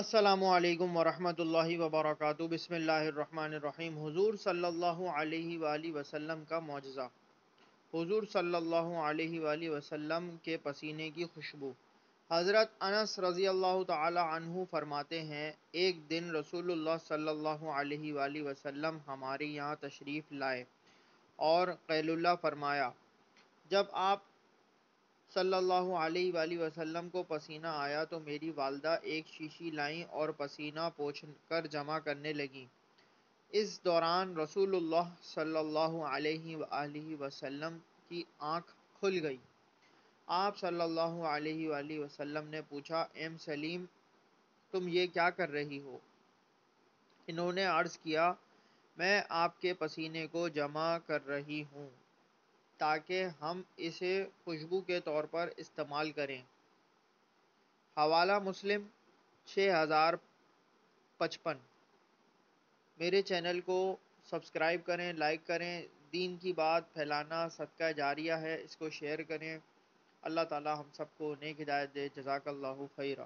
السلام علیکم ورحمۃ اللہ وبرکاتہ۔ بسم اللہ الرحمن الرحیم۔ حضور صلی اللہ علیہ وآلہ وسلم کا معجزہ۔ حضور صلی اللہ علیہ وآلہ وسلم کے پسینے کی خوشبو۔ حضرت انس رضی اللہ تعالی عنہ فرماتے ہیں، ایک دن رسول اللہ صلی اللہ علیہ وآلہ وسلم ہمارے یہاں تشریف لائے اور قیلولہ فرمایا۔ جب آپ صلی اللہ علیہ وآلہ وسلم کو پسینہ آیا تو میری والدہ ایک شیشی لائیں اور پسینہ پوچھ کر جمع کرنے لگیں۔ اس دوران رسول اللہ صلی اللہ علیہ وآلہ وسلم کی آنکھ کھل گئی۔ آپ صلی اللہ علیہ وآلہ وسلم نے پوچھا، ایم سلیم، تم یہ کیا کر رہی ہو؟ انہوں نے عرض کیا، میں آپ کے پسینے کو جمع کر رہی ہوں تاکہ ہم اسے خوشبو کے طور پر استعمال کریں۔ حوالہ مسلم 6055۔ میرے چینل کو سبسکرائب کریں، لائک کریں۔ دین کی بات پھیلانا صدقہ جاریہ ہے، اس کو شیئر کریں۔ اللہ تعالی ہم سب کو نیک ہدایت دے۔ جزاک اللہ خیرہ۔